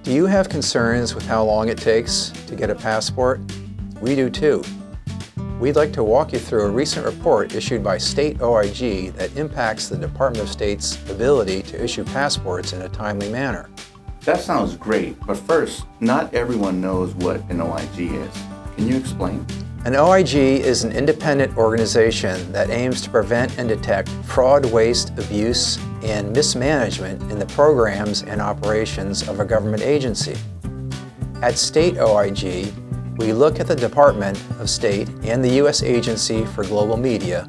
Do you have concerns with how long it takes to get a passport? We do too. We'd like to walk you through a recent report issued by State OIG that impacts the Department of State's ability to issue passports in a timely manner. That sounds great, but first, not everyone knows what an OIG is. Can you explain? An OIG is an independent organization that aims to prevent and detect fraud, waste, abuse, and mismanagement in the programs and operations of a government agency. At State OIG, we look at the Department of State and the U.S. Agency for Global Media.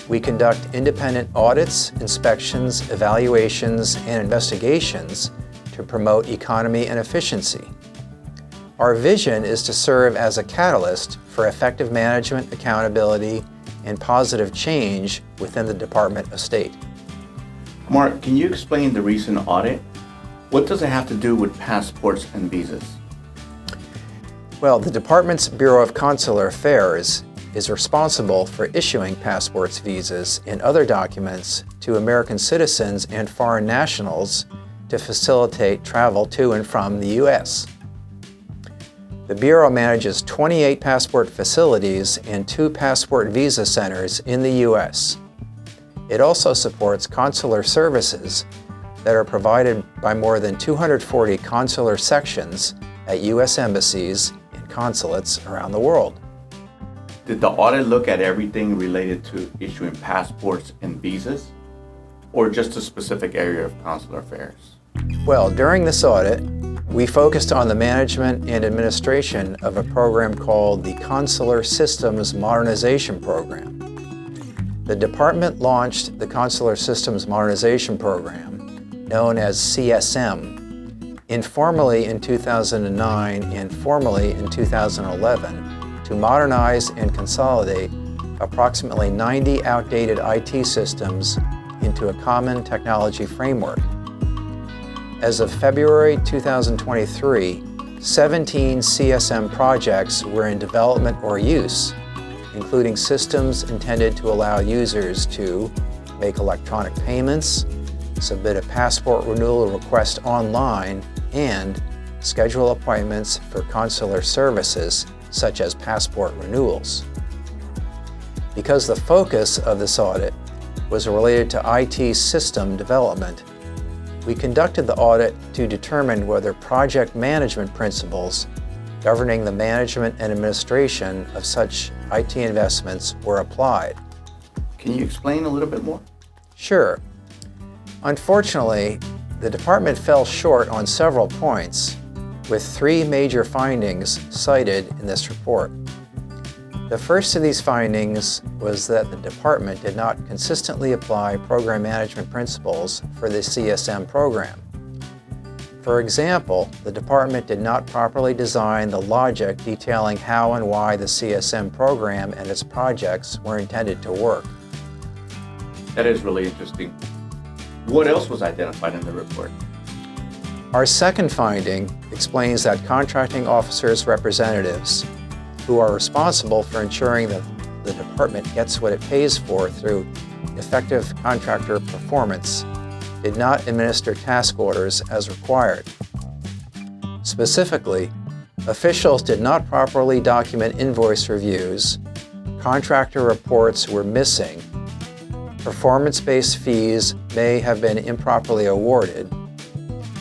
We conduct independent audits, inspections, evaluations, and investigations to promote economy and efficiency. Our vision is to serve as a catalyst for effective management, accountability, and positive change within the Department of State. Mark, can you explain the recent audit? What does it have to do with passports and visas? Well, the Department's Bureau of Consular Affairs is responsible for issuing passports, visas, and other documents to American citizens and foreign nationals to facilitate travel to and from the U.S. The Bureau manages 28 passport facilities and 2 passport visa centers in the U.S. It also supports consular services that are provided by more than 240 consular sections at U.S. embassies and consulates around the world. Did the audit look at everything related to issuing passports and visas, or just a specific area of consular affairs? Well, during this audit, we focused on the management and administration of a program called the Consular Systems Modernization Program. The department launched the Consular Systems Modernization Program, known as CSM, informally in 2009 and formally in 2011 to modernize and consolidate approximately 90 outdated IT systems into a common technology framework. As of February 2023, 17 CSM projects were in development or use, including systems intended to allow users to make electronic payments, submit a passport renewal request online, and schedule appointments for consular services such as passport renewals. Because the focus of this audit was related to IT system development, we conducted the audit to determine whether project management principles governing the management and administration of such IT investments were applied. Can you explain a little bit more? Sure. Unfortunately, the department fell short on several points, with 3 major findings cited in this report. The first of these findings was that the department did not consistently apply program management principles for the CSM program. For example, the department did not properly design the logic detailing how and why the CSM program and its projects were intended to work. That is really interesting. What else was identified in the report? Our second finding explains that contracting officers' representatives, who are responsible for ensuring that the department gets what it pays for through effective contractor performance, did not administer task orders as required. Specifically, officials did not properly document invoice reviews, contractor reports were missing, performance-based fees may have been improperly awarded,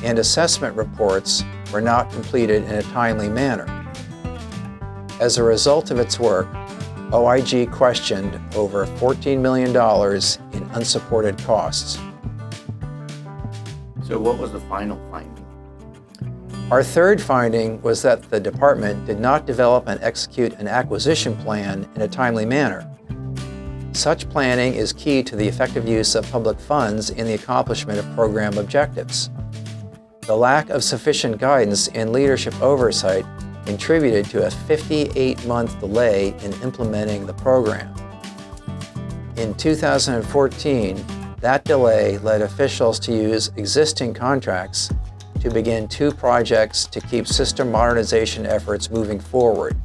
and assessment reports were not completed in a timely manner. As a result of its work, OIG questioned over $14 million in unsupported costs. So what was the final finding? Our third finding was that the department did not develop and execute an acquisition plan in a timely manner. Such planning is key to the effective use of public funds in the accomplishment of program objectives. The lack of sufficient guidance and leadership oversight contributed to a 58-month delay in implementing the program. In 2014, that delay led officials to use existing contracts to begin 2 projects to keep system modernization efforts moving forward.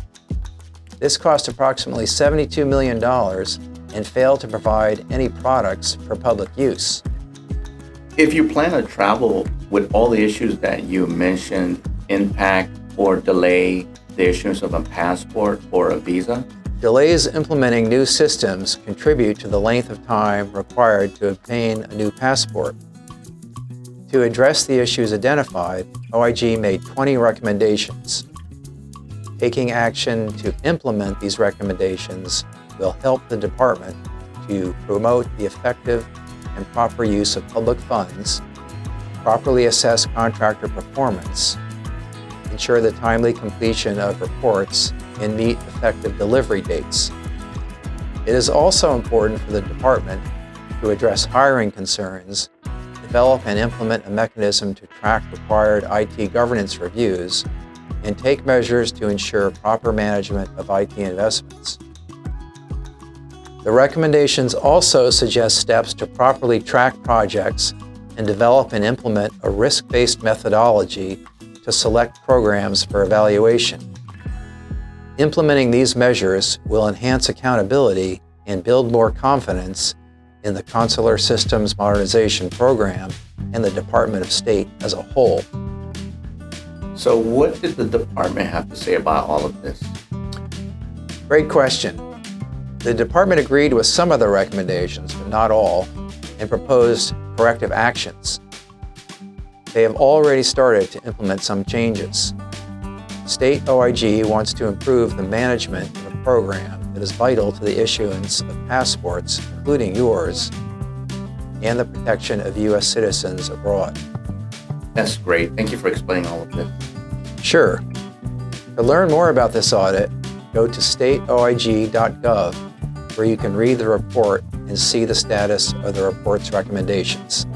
This cost approximately $72 million and failed to provide any products for public use. If you plan to travel, would all the issues that you mentioned impact or delay the issuance of a passport or a visa? Delays implementing new systems contribute to the length of time required to obtain a new passport. To address the issues identified, OIG made 20 recommendations. Taking action to implement these recommendations will help the department to promote the effective and proper use of public funds, properly assess contractor performance, ensure the timely completion of reports, and meet effective delivery dates. It is also important for the department to address hiring concerns, develop and implement a mechanism to track required IT governance reviews, and take measures to ensure proper management of IT investments. The recommendations also suggest steps to properly track projects and develop and implement a risk-based methodology to select programs for evaluation. Implementing these measures will enhance accountability and build more confidence in the Consular Systems Modernization Program and the Department of State as a whole. So what did the department have to say about all of this? Great question. The department agreed with some of the recommendations, but not all, and proposed corrective actions. They have already started to implement some changes. State OIG wants to improve the management of a program that is vital to the issuance of passports, including yours, and the protection of U.S. citizens abroad. That's great. Thank you for explaining all of this. Sure. To learn more about this audit, go to stateoig.gov, where you can read the report and see the status of the report's recommendations.